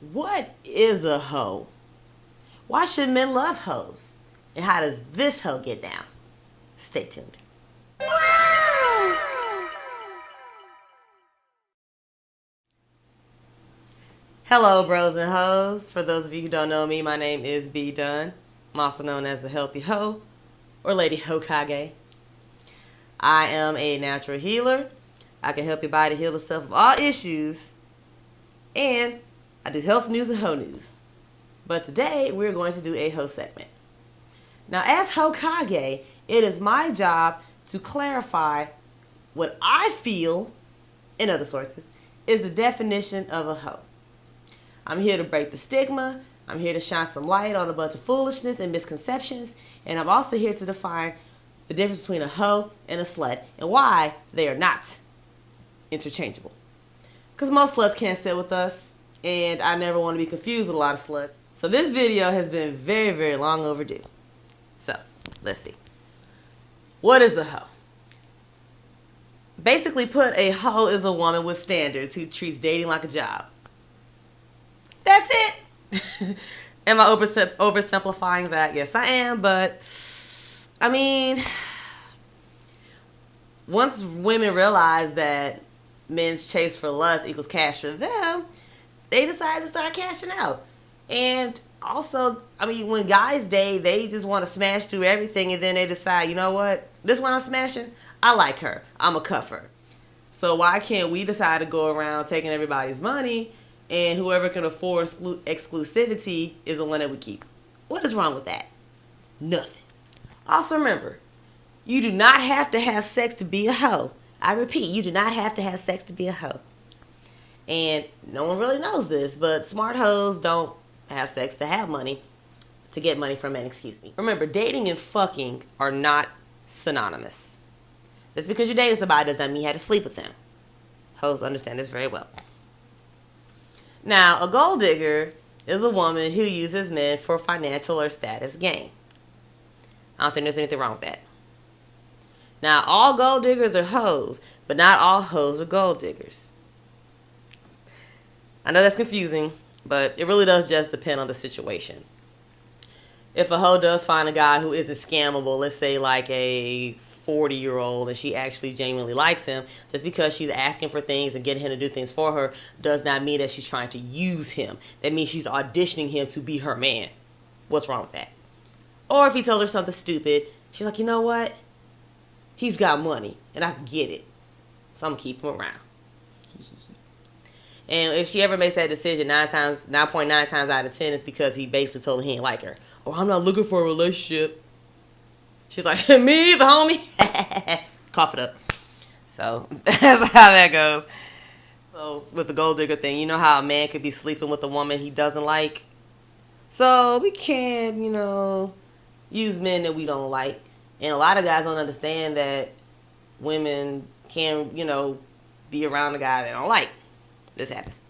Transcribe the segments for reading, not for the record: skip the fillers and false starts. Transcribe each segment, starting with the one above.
What is a hoe? Why should men love hoes? And how does this hoe get down? Stay tuned. Hello, bros and hoes. For those of you who don't know me, my name is B Dunn. I'm also known as the Healthy Hoe or Lady Hokage. I am a natural healer. I can help your body heal itself of all issues. And I do health news and hoe news. But today, we're going to do a hoe segment. Now, as Hokage, it is my job to clarify what I feel, in other sources, is the definition of a hoe. I'm here to break the stigma. I'm here to shine some light on a bunch of foolishness and misconceptions. And I'm also here to define the difference between a hoe and a slut and why they are not interchangeable. Because most sluts can't sit with us, and I never want to be confused with a lot of sluts. So this video has been very, very long overdue. So, let's see. What is a hoe? Basically put, a hoe is a woman with standards who treats dating like a job. That's it. Am I oversimplifying that? Yes, I am, but I mean, once women realize that men's chase for lust equals cash for them, they decide to start cashing out. And also, I mean, when guys date, they just want to smash through everything, and then they decide, you know what, this one I'm smashing, I like her, I'm a cuff her. So why can't we decide to go around taking everybody's money, and whoever can afford exclusivity is the one that we keep? What is wrong with that? Nothing. Also remember, you do not have to have sex to be a hoe. I repeat, you do not have to have sex to be a hoe. And no one really knows this, but smart hoes don't have sex to have money, to get money from men, excuse me. Remember, dating and fucking are not synonymous. Just because you're dating somebody does not mean you have to sleep with them. Hoes understand this very well. Now, a gold digger is a woman who uses men for financial or status gain. I don't think there's anything wrong with that. Now, all gold diggers are hoes, but not all hoes are gold diggers. I know that's confusing, but it really does just depend on the situation. If a hoe does find a guy who isn't scammable, let's say like a 40-year-old, and she actually genuinely likes him, just because she's asking for things and getting him to do things for her does not mean that she's trying to use him. That means she's auditioning him to be her man. What's wrong with that? Or if he told her something stupid, she's like, you know what? He's got money, and I can get it. So I'm going to keep him around. And if she ever makes that decision, 9.9 times out of 10, it's because he basically told her he ain't like her. Or I'm not looking for a relationship. She's like, me either, homie. Cough it up. So that's how that goes. So with the gold digger thing, you know how a man could be sleeping with a woman he doesn't like? So we can't, use men that we don't like. And a lot of guys don't understand that women can, be around a guy they don't like. This happens.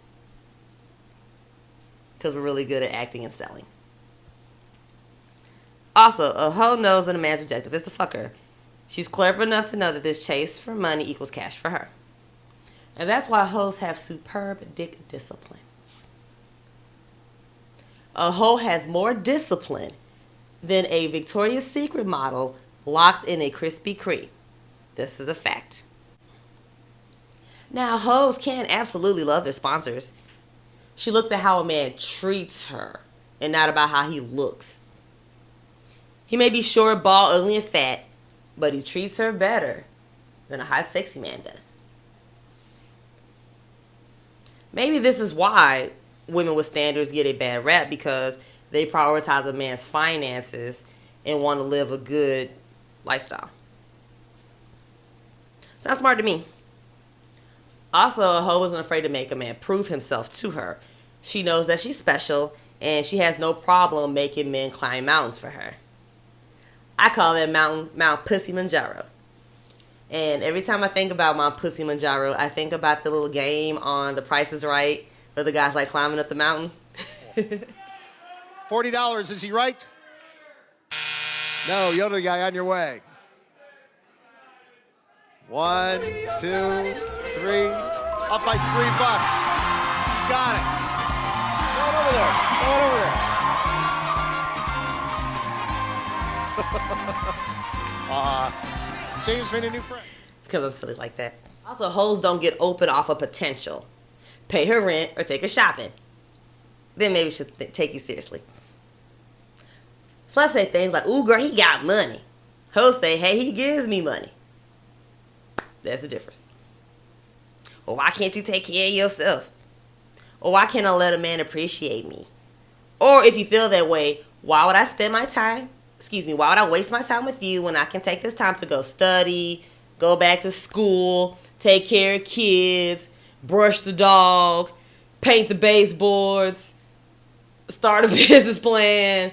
Because we're really good at acting and selling. Also, a hoe knows that a man's objective is to fuck her. She's clever enough to know that this chase for money equals cash for her. And that's why hoes have superb dick discipline. A hoe has more discipline than a Victoria's Secret model locked in a Krispy Kreme. This is a fact. Now, hoes can absolutely love their sponsors. She looks at how a man treats her and not about how he looks. He may be short, bald, ugly, and fat, but he treats her better than a hot, sexy man does. Maybe this is why women with standards get a bad rap, because they prioritize a man's finances and want to live a good lifestyle. Sounds smart to me. Also, a hoe isn't afraid to make a man prove himself to her. She knows that she's special, and she has no problem making men climb mountains for her. I call that mountain Mount Pussy Manjaro. And every time I think about Mount Pussy Manjaro, I think about the little game on The Price is Right, where the guy's like climbing up the mountain. $40, is he right? No, the other guy on your way. 1, 2, 3. Up by $3. Got it. Come on over there. James made a new friend. Because I'm silly like that. Also, hoes don't get open off of potential. Pay her rent or take her shopping. Then maybe she'll take you seriously. Sluts say things like, ooh, girl, he got money. Hoes say, hey, he gives me money. There's the difference. Or why can't you take care of yourself? Or why can't I let a man appreciate me? Or if you feel that way, why would I spend my time? Why would I waste my time with you when I can take this time to go study, go back to school, take care of kids, brush the dog, paint the baseboards, start a business plan,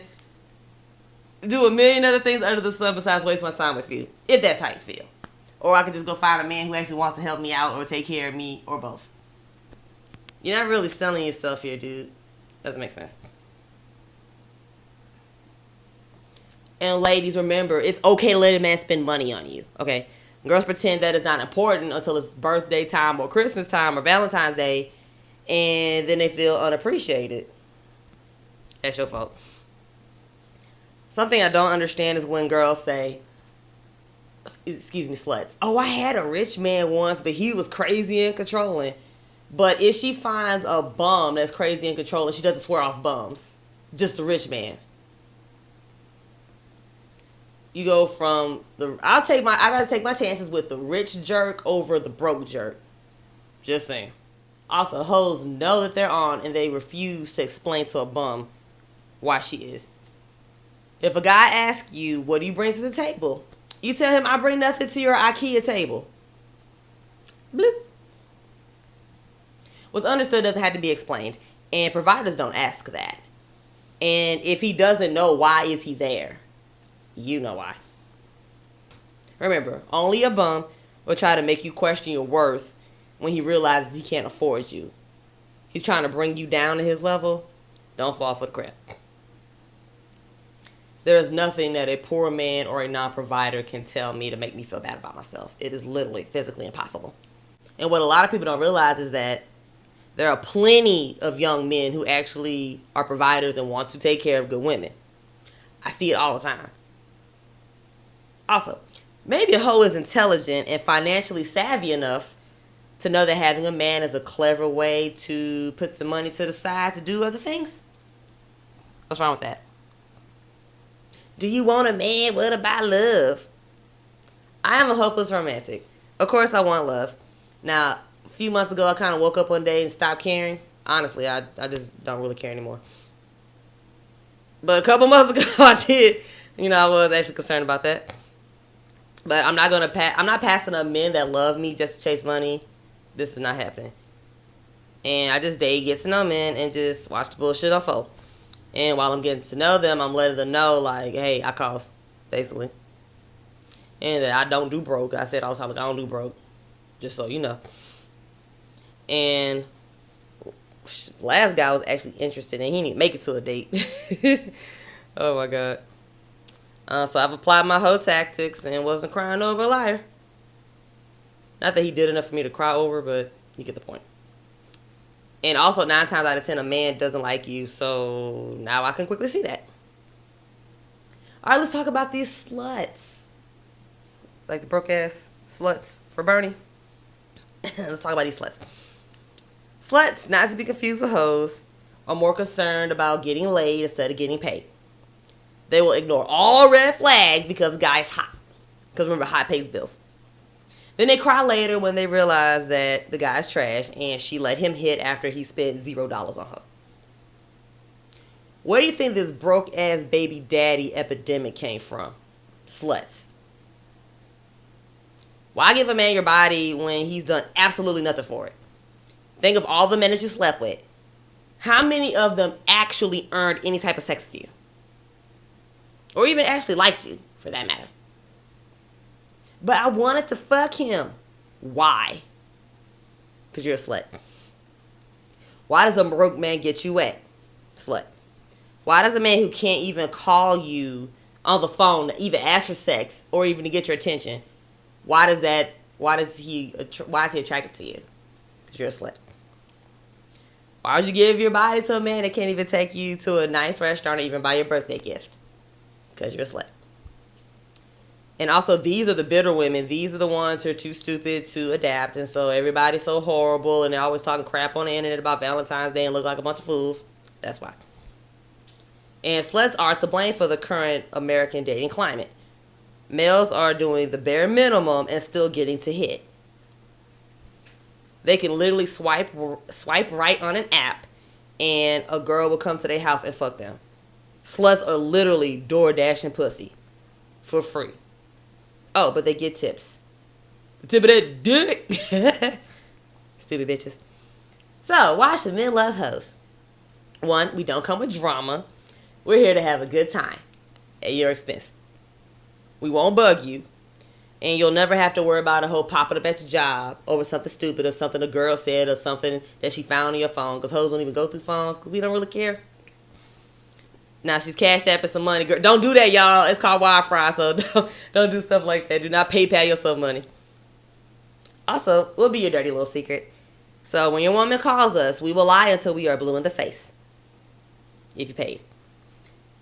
do a million other things under the sun besides waste my time with you, if that's how you feel. Or I could just go find a man who actually wants to help me out or take care of me, or both. You're not really selling yourself here, dude. Doesn't make sense. And ladies, remember, it's okay to let a man spend money on you, okay? Girls pretend that it's not important until it's birthday time or Christmas time or Valentine's Day, and then they feel unappreciated. That's your fault. Something I don't understand is when girls say, sluts, oh, I had a rich man once, but he was crazy and controlling. But if she finds a bum that's crazy and controlling, she doesn't swear off bums. Just a rich man. You go from I gotta take my chances with the rich jerk over the broke jerk. Just saying. Also, hoes know that they're on and they refuse to explain to a bum why she is. If a guy asks you, what do you bring to the table? You tell him, I bring nothing to your IKEA table. Bloop. What's understood doesn't have to be explained. And providers don't ask that. And if he doesn't know, why is he there? You know why. Remember, only a bum will try to make you question your worth when he realizes he can't afford you. He's trying to bring you down to his level. Don't fall for the crap. There is nothing that a poor man or a non-provider can tell me to make me feel bad about myself. It is literally physically impossible. And what a lot of people don't realize is that there are plenty of young men who actually are providers and want to take care of good women. I see it all the time. Also, maybe a hoe is intelligent and financially savvy enough to know that having a man is a clever way to put some money to the side to do other things. What's wrong with that? Do you want a man? What about love? I am a hopeless romantic. Of course I want love. Now, a few months ago, I kind of woke up one day and stopped caring. Honestly, I just don't really care anymore. But a couple months ago, I did. I was actually concerned about that. But I'm not passing up men that love me just to chase money. This is not happening. And I just get to know men and just watch the bullshit unfold. And while I'm getting to know them, I'm letting them know, like, hey, I cost, basically. And that I don't do broke. I said all the time, like, I don't do broke. Just so you know. And last guy was actually interested and he didn't make it to a date. Oh my God. So I've applied my whole tactics and wasn't crying over a liar. Not that he did enough for me to cry over, but you get the point. And also 9 times out of 10 a man doesn't like you, so now I can quickly see that. Alright, let's talk about these sluts. Like the broke ass sluts for Bernie. Let's talk about these sluts. Sluts, not to be confused with hoes, are more concerned about getting laid instead of getting paid. They will ignore all red flags because the guy's hot. Because remember, hot pays bills. Then they cry later when they realize that the guy's trash and she let him hit after he spent $0 on her. Where do you think this broke ass baby daddy epidemic came from? Sluts. Why give a man your body when he's done absolutely nothing for it? Think of all the men that you slept with. How many of them actually earned any type of sex with you? Or even actually liked you, for that matter. But I wanted to fuck him. Why? Because you're a slut. Why does a broke man get you wet? Slut. Why does a man who can't even call you on the phone to even ask for sex or even to get your attention, why is he attracted to you? Because you're a slut. Why would you give your body to a man that can't even take you to a nice restaurant or even buy your birthday gift? Because you're a slut. And also, these are the bitter women. These are the ones who are too stupid to adapt. And so everybody's so horrible and they're always talking crap on the internet about Valentine's Day and look like a bunch of fools. That's why. And sluts are to blame for the current American dating climate. Males are doing the bare minimum and still getting to hit. They can literally swipe right on an app and a girl will come to their house and fuck them. Sluts are literally door dashing pussy for free. Oh, but they get tips. The tip of that dick. Stupid bitches. So, why should men love hoes? One, we don't come with drama. We're here to have a good time at your expense. We won't bug you. And you'll never have to worry about a hoe popping up at your job over something stupid or something a girl said or something that she found on your phone. Because hoes don't even go through phones because we don't really care. Now she's cash apping some money. Girl, don't do that, y'all. It's called wire fry, so don't do stuff like that. Do not PayPal yourself money. Also, we'll be your dirty little secret. So when your woman calls us, we will lie until we are blue in the face. If you paid.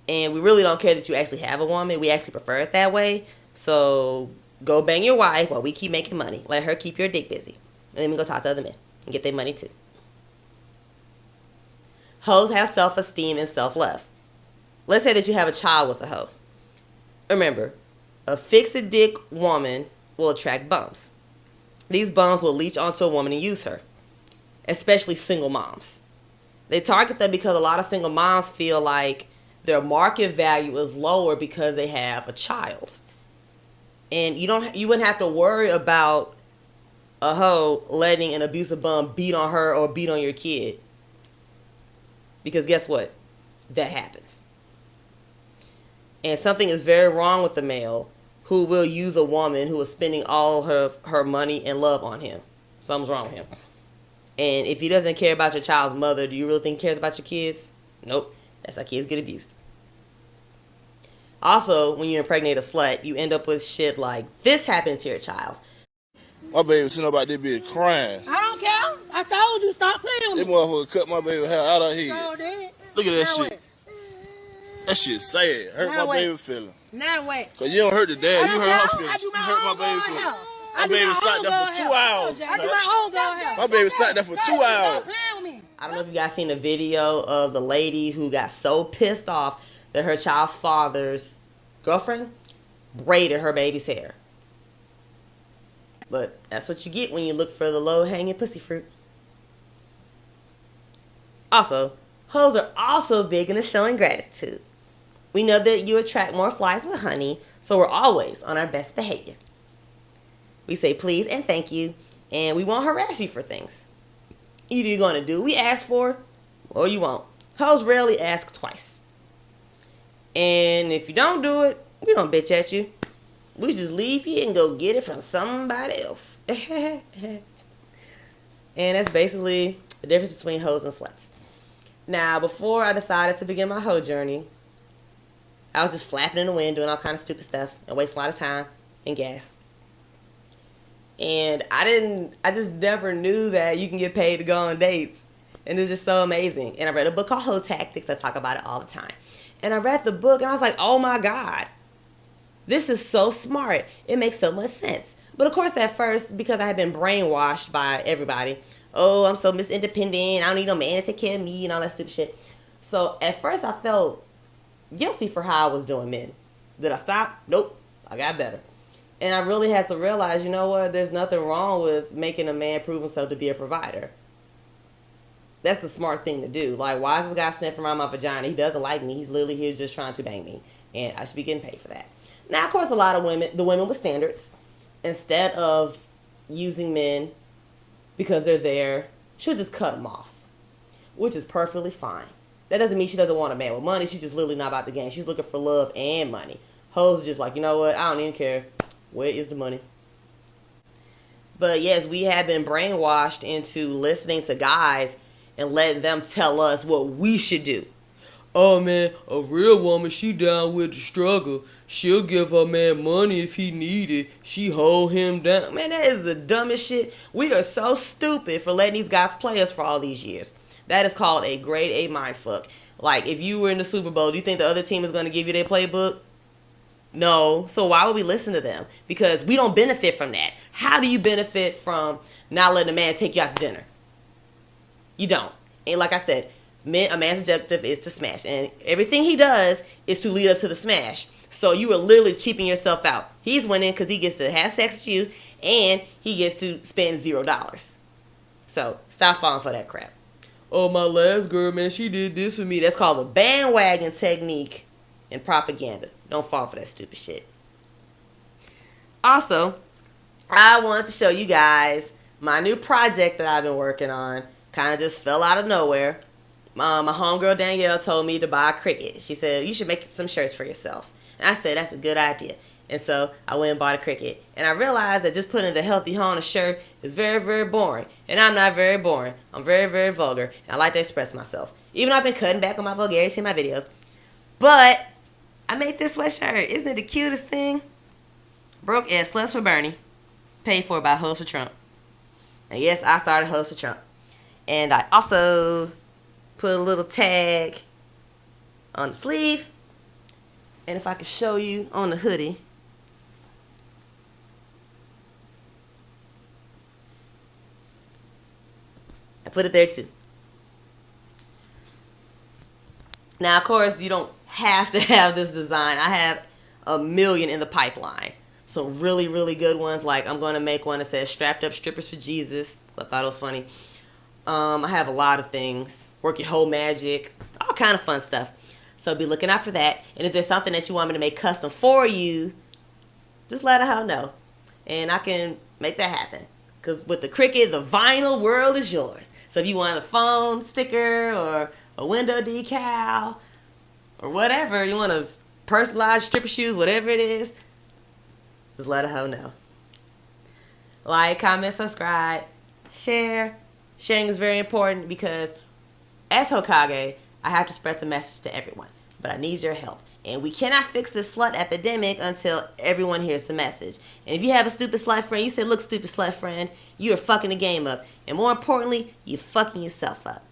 And we really don't care that you actually have a woman. We actually prefer it that way. So go bang your wife while we keep making money. Let her keep your dick busy. And then we go talk to other men and get their money too. Hoes have self-esteem and self-love. Let's say that you have a child with a hoe. Remember, a fix-a-dick woman will attract bums. These bums will leech onto a woman and use her. Especially single moms. They target them because a lot of single moms feel like their market value is lower because they have a child. And you wouldn't have to worry about a hoe letting an abusive bum beat on her or beat on your kid. Because guess what? That happens. And something is very wrong with the male who will use a woman who is spending all her money and love on him. Something's wrong with him. And if he doesn't care about your child's mother, do you really think he cares about your kids? Nope. That's how kids get abused. Also, when you impregnate a slut, you end up with shit like this happens to your child. My baby sitting up out there being crying. I don't care. I told you stop playing with That me. motherfucker cut my baby hair out of here. So did. Look at that Now shit. what? That shit sad. Hurt Now my what? baby feeling. Now what? Cause you don't hurt the dad, you I hurt her do feelings. You my hurt my own baby girl feelings. hair. My baby sat there for 2 hours. I do my own girl hair. My baby sat there for 2 Stop hours. playing with me. I don't know if you guys seen the video of the lady who got so pissed off that her child's father's girlfriend braided her baby's hair. But that's what you get when you look for the low-hanging pussy fruit. Also, hoes are also big into showing gratitude. We know that you attract more flies with honey, so we're always on our best behavior. We say please and thank you, and we won't harass you for things. Either you're going to do what we ask for, or you won't. Hoes rarely ask twice. And if you don't do it, we don't bitch at you. We just leave you and go get it from somebody else. And that's basically the difference between hoes and sluts. Now, before I decided to begin my hoe journey, I was just flapping in the wind, doing all kind of stupid stuff, and wasting a lot of time and gas. And I just never knew that you can get paid to go on dates. And it's just so amazing. And I read a book called Hoe Tactics. I talk about it all the time. And I read the book and I was like, oh my God. This is so smart. It makes so much sense. But of course at first, because I had been brainwashed by everybody, oh, I'm so Miss Independent, I don't need no man to take care of me and all that stupid shit. So at first I felt guilty for how I was doing men. Did I stop? Nope. I got better. And I really had to realize, you know what, there's nothing wrong with making a man prove himself to be a provider. That's the smart thing to do. Like, why is this guy sniffing around my vagina? He doesn't like me. He's literally here just trying to bang me. And I should be getting paid for that. Now, of course, a lot of women, the women with standards, instead of using men because they're there, she'll just cut them off. Which is perfectly fine. That doesn't mean she doesn't want a man with money. She's just literally not about the game. She's looking for love and money. Hoes are just like, you know what? I don't even care. Where is the money? But yes, we have been brainwashed into listening to guys and letting them tell us what we should do. Oh man, a real woman, she down with the struggle. She'll give her man money if he need it. She hold him down. Man, that is the dumbest shit. We are so stupid for letting these guys play us for all these years. That is called a grade A mindfuck. Like, if you were in the Super Bowl, do you think the other team is going to give you their playbook? No. So why would we listen to them? Because we don't benefit from that. How do you benefit from not letting a man take you out to dinner? You don't. And like I said, a man's objective is to smash. And everything he does is to lead up to the smash. So you are literally cheaping yourself out. He's winning because he gets to have sex with you and he gets to spend $0. So stop falling for that crap. Oh, my last girl, man, she did this for me. That's called a bandwagon technique and propaganda. Don't fall for that stupid shit. Also, I wanted to show you guys my new project that I've been working on. Kind of just fell out of nowhere. My homegirl Danielle told me to buy a Cricut. She said, you should make some shirts for yourself. And I said, that's a good idea. And so I went and bought a Cricut. And I realized that just putting the Healthy Hoe on a shirt is very, very boring. And I'm not very boring. I'm very, very vulgar. And I like to express myself. Even though I've been cutting back on my vulgarity in my videos. But I made this sweatshirt. Isn't it the cutest thing? Broke as Sluts for Bernie. Paid for by Hoes for Trump. And yes, I started Hoes for Trump. And I also put a little tag on the sleeve. And if I could show you on the hoodie. I put it there too. Now, of course, you don't have to have this design. I have a million in the pipeline. Some really, really good ones. Like, I'm going to make one that says Strapped Up Strippers for Jesus. I thought it was funny. I have a lot of things. Work Your Whole Magic. All kind of fun stuff. So be looking out for that. And if there's something that you want me to make custom for you, just let a hoe know. And I can make that happen. Because with the Cricut, the vinyl world is yours. So if you want a phone sticker or a window decal or whatever, you want to personalize stripper shoes, whatever it is, just let a hoe know. Like, comment, subscribe, share. Sharing is very important because as Hokage, I have to spread the message to everyone. But I need your help. And we cannot fix this slut epidemic until everyone hears the message. And if you have a stupid slut friend, you say, look, stupid slut friend, you are fucking the game up. And more importantly, you're fucking yourself up.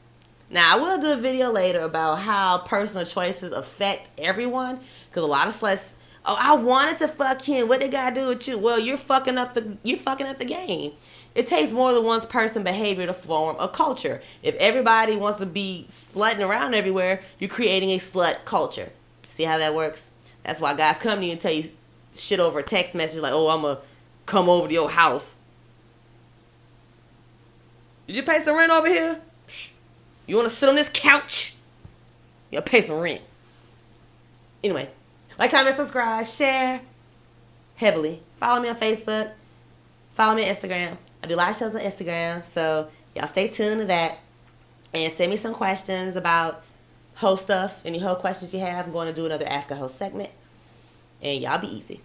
Now, I will do a video later about how personal choices affect everyone. Because a lot of sluts, oh, I wanted to fuck him. What they got to do with you? Well, you're fucking up the game. It takes more than one person's behavior to form a culture. If everybody wants to be slutting around everywhere, you're creating a slut culture. See how that works? That's why guys come to you and tell you shit over a text message like, oh, I'm going to come over to your house. Did you pay some rent over here? You want to sit on this couch? You got to pay some rent. Anyway, like, comment, subscribe, share heavily. Follow me on Facebook. Follow me on Instagram. I do live shows on Instagram, so y'all stay tuned to that. And send me some questions about hoe stuff. Any hoe questions you have, I'm going to do another Ask a Hoe segment. And y'all be easy.